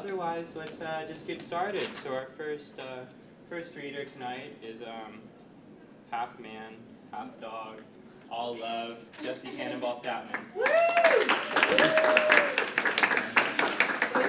otherwise, let's just get started. So our first reader tonight is half man, half dog, all love, Jesse Cannonball Statman.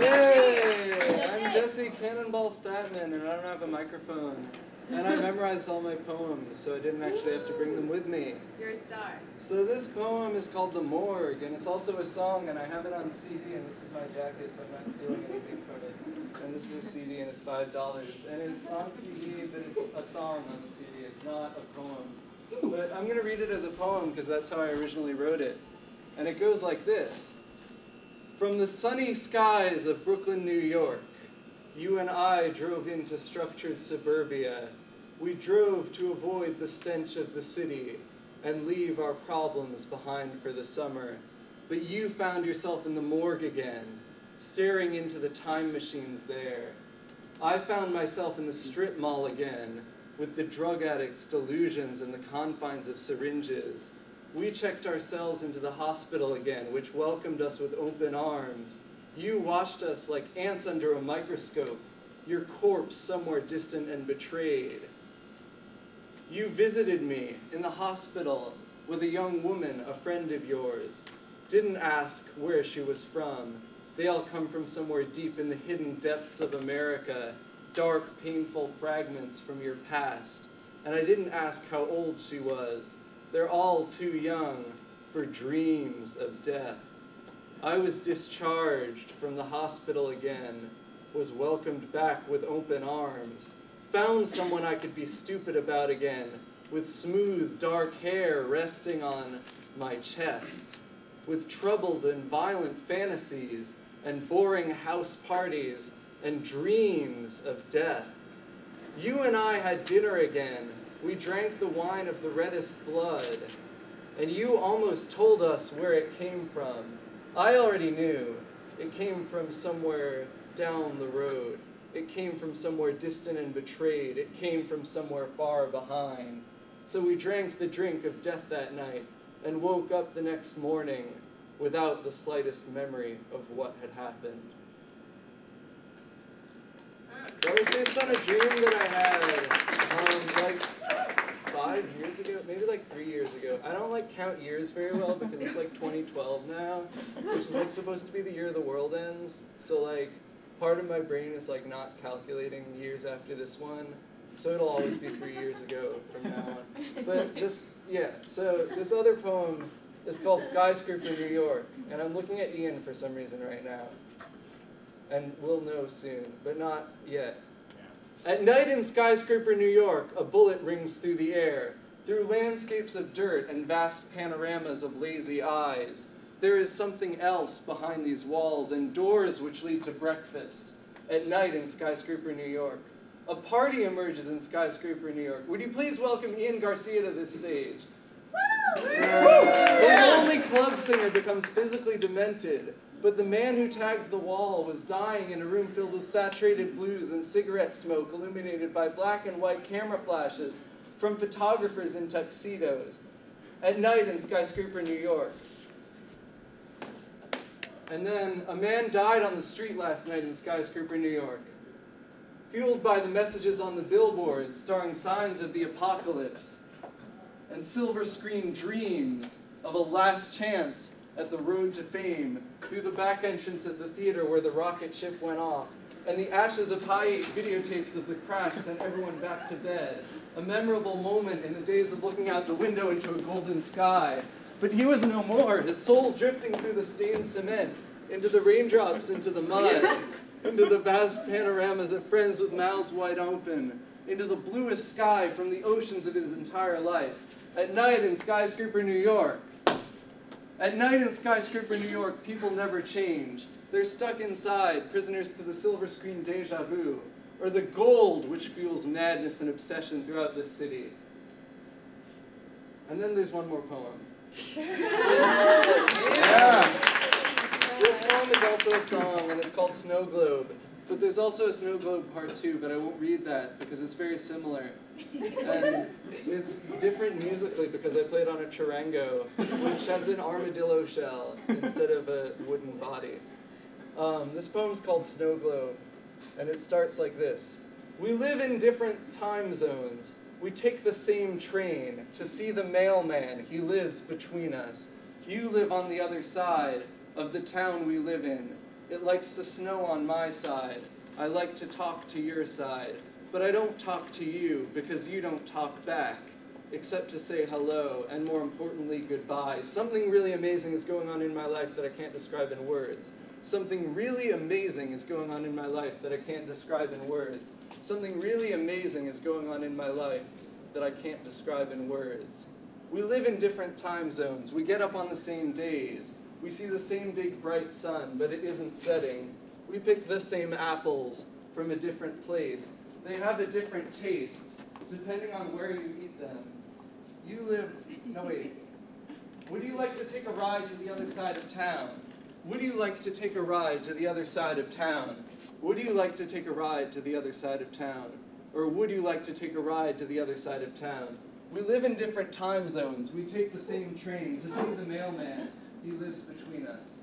Yay! I'm Jesse Cannonball Statman, and I don't have a microphone. And I memorized all my poems, so I didn't actually have to bring them with me. You're a star. So this poem is called The Morgue, and it's also a song, and I have it on CD, and this is my jacket, so I'm not stealing anything from it. And this is a CD, and it's $5. And it's on CD, but it's a song on the CD. It's not a poem. But I'm going to read it as a poem, because that's how I originally wrote it. And it goes like this. From the sunny skies of Brooklyn, New York, you and I drove into structured suburbia. We drove to avoid the stench of the city and leave our problems behind for the summer. But you found yourself in the morgue again, staring into the time machines there. I found myself in the strip mall again, with the drug addict's delusions and the confines of syringes. We checked ourselves into the hospital again, which welcomed us with open arms. You watched us like ants under a microscope, your corpse somewhere distant and betrayed. You visited me in the hospital with a young woman, a friend of yours. Didn't ask where she was from. They all come from somewhere deep in the hidden depths of America, dark, painful fragments from your past. And I didn't ask how old she was. They're all too young for dreams of death. I was discharged from the hospital again, was welcomed back with open arms, found someone I could be stupid about again, with smooth, dark hair resting on my chest, with troubled and violent fantasies and boring house parties and dreams of death. You and I had dinner again. We drank the wine of the reddest blood, and you almost told us where it came from. I already knew. It came from somewhere down the road. It came from somewhere distant and betrayed. It came from somewhere far behind. So we drank the drink of death that night and woke up the next morning without the slightest memory of what had happened. That was based on a dream that I had, like 5 years ago, maybe like 3 years ago. I don't like count years very well because it's like 2012 now, which is like supposed to be the year the world ends. So like part of my brain is like not calculating years after this one. So it'll always be 3 years ago from now on. But just, yeah, so this other poem is called Skyscraper, New York. And I'm looking at Ian for some reason right now. And we'll know soon, but not yet. At night in Skyscraper, New York, a bullet rings through the air, through landscapes of dirt and vast panoramas of lazy eyes. There is something else behind these walls and doors which lead to breakfast. At night in Skyscraper, New York. A party emerges in Skyscraper, New York. Would you please welcome Ian Garcia to this stage? The lonely club singer becomes physically demented. But the man who tagged the wall was dying in a room filled with saturated blues and cigarette smoke illuminated by black and white camera flashes from photographers in tuxedos. At night in Skyscraper, New York. And then a man died on the street last night in Skyscraper, New York. Fueled by the messages on the billboards starring signs of the apocalypse and silver screen dreams of a last chance at the road to fame, through the back entrance at the theater where the rocket ship went off, and the ashes of high-8 videotapes of the crash sent everyone back to bed. A memorable moment in the days of looking out the window into a golden sky. But he was no more, his soul drifting through the stained cement, into the raindrops, into the mud, into the vast panoramas of friends with mouths wide open, into the bluest sky from the oceans of his entire life. At night in Skyscraper, New York. At night in Skyscraper, New York, people never change. They're stuck inside, prisoners to the silver screen deja vu, or the gold which fuels madness and obsession throughout this city. And then there's one more poem. Yeah. This poem is also a song, and it's called Snow Globe. But there's also a Snow Globe Part 2, but I won't read that because it's very similar. And it's different musically because I played on a charango, which has an armadillo shell instead of a wooden body. This poem's called Snow Globe, and it starts like this. We live in different time zones. We take the same train to see the mailman. He lives between us. You live on the other side of the town we live in. It likes to snow on my side. I like to talk to your side. But I don't talk to you because you don't talk back, except to say hello and, more importantly, goodbye. Something really amazing is going on in my life that I can't describe in words. Something really amazing is going on in my life that I can't describe in words. Something really amazing is going on in my life that I can't describe in words. We live in different time zones. We get up on the same days. We see the same big bright sun, but it isn't setting. We pick the same apples from a different place. They have a different taste, depending on where you eat them. You live, no wait. Would you like to take a ride to the other side of town? Would you like to take a ride to the other side of town? Would you like to take a ride to the other side of town? Or would you like to take a ride to the other side of town? We live in different time zones. We take the same train to see the mailman. He lives between us.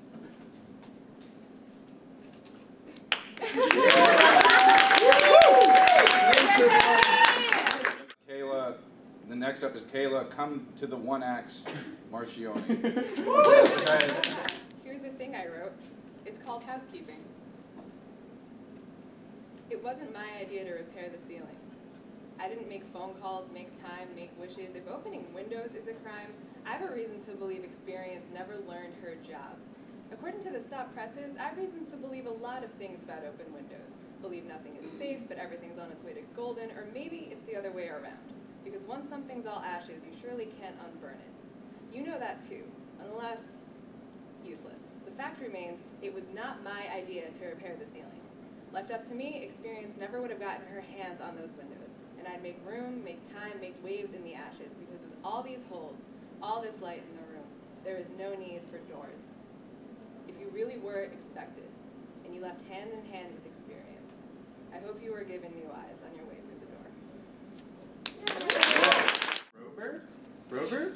Kayla, the next up is Kayla. Come to the one-act Marchioni. Here's the thing I wrote. It's called Housekeeping. It wasn't my idea to repair the ceiling. I didn't make phone calls, make time, make wishes. If opening windows is a crime, I have a reason to believe Experience never learned her job. According to the Stop Presses, I have reasons to believe a lot of things about open windows. Believe nothing is safe, but everything's on its way to golden, or maybe it's the other way around. Because once something's all ashes, you surely can't unburn it. You know that too, unless useless. The fact remains, it was not my idea to repair the ceiling. Left up to me, Experience never would have gotten her hands on those windows, and I'd make room, make time, make waves in the ashes, because with all these holes, all this light in the room, there is no need for doors. If you really were expected, and you left hand in hand with Experience, I hope you were given new eyes on your way through the door. Rover?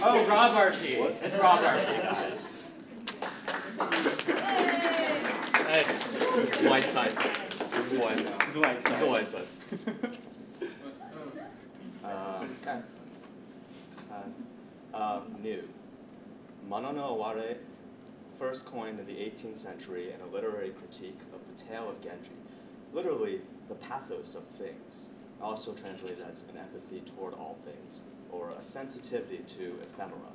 Oh, Rob Archie. It's Rob Archie, guys. It's white sides. It's white sides. It's the white sides. New. Mono no Aware, first coined in the 18th century in a literary critique of the tale of Genji. Literally, the pathos of things, also translated as an empathy toward all things, or a sensitivity to ephemera,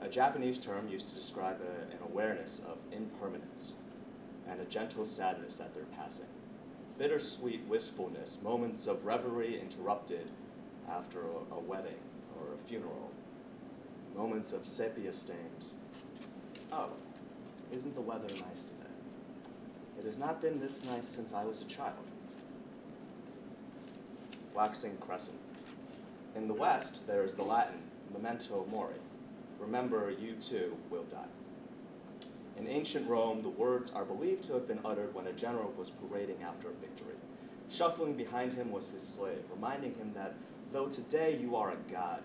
a Japanese term used to describe an awareness of impermanence and a gentle sadness at their passing. Bittersweet wistfulness, moments of reverie interrupted after a wedding or a funeral, moments of sepia-stained, oh, isn't the weather nice today? It has not been this nice since I was a child. Waxing crescent. In the West, there is the Latin, Memento Mori. Remember, you too will die. In ancient Rome, the words are believed to have been uttered when a general was parading after a victory. Shuffling behind him was his slave, reminding him that though today you are a god,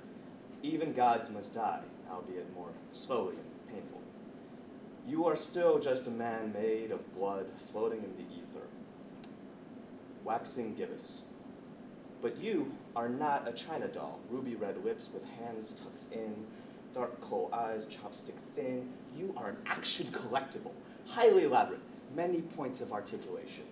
even gods must die, albeit more slowly and painfully. You are still just a man made of blood floating in the ether. Waxing gibbous. But you are not a China doll, ruby red lips with hands tucked in, dark coal eyes, chopstick thin. You are an action collectible, highly elaborate, many points of articulation.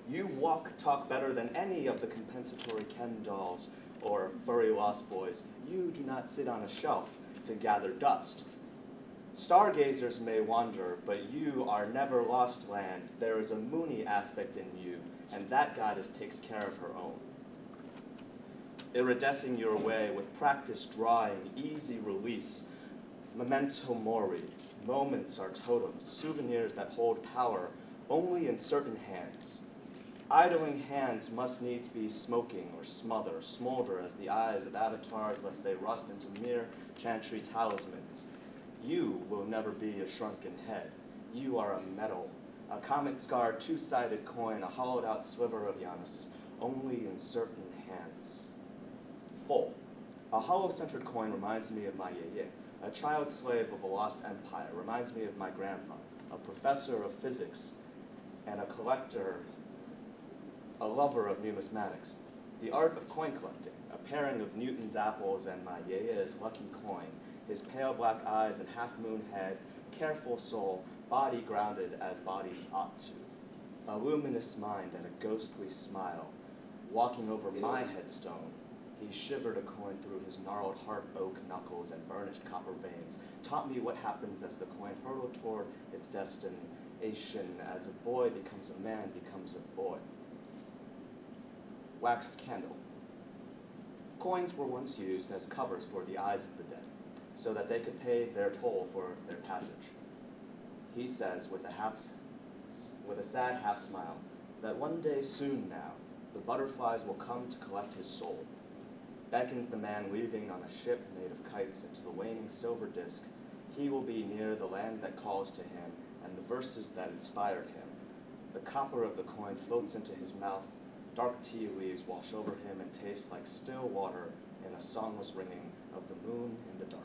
You walk, talk better than any of the compensatory Ken dolls or furry lost boys. You do not sit on a shelf to gather dust. Stargazers may wander, but you are never lost land. There is a moony aspect in you, and that goddess takes care of her own. Iridescing your way with practice drawing, easy release. Memento Mori, moments are totems, souvenirs that hold power only in certain hands. Idling hands must needs be smoking or smolder as the eyes of avatars lest they rust into mere chantry talismans. You will never be a shrunken head. You are a metal, a comet-scarred two-sided coin, a hollowed-out sliver of Janus, only in certain hands. Full. A hollow-centered coin reminds me of my yeye, a child slave of a lost empire, reminds me of my grandpa, a professor of physics, and a collector, a lover of numismatics. The art of coin collecting, a pairing of Newton's apples and my Yeye's lucky coin, his pale black eyes and half-moon head, careful soul, body grounded as bodies ought to. A luminous mind and a ghostly smile, walking over my headstone, he shivered a coin through his gnarled heart oak knuckles and burnished copper veins, taught me what happens as the coin hurtled toward its destination, as a boy becomes a man, becomes a boy. Waxed candle. Coins were once used as covers for the eyes of the dead, so that they could pay their toll for their passage. He says with a sad half smile, that one day soon now, the butterflies will come to collect his soul. Beckons the man leaving on a ship made of kites into the waning silver disk. He will be near the land that calls to him, and the verses that inspired him. The copper of the coin floats into his mouth. Dark tea leaves wash over him and taste like still water in a songless ringing of the moon in the dark.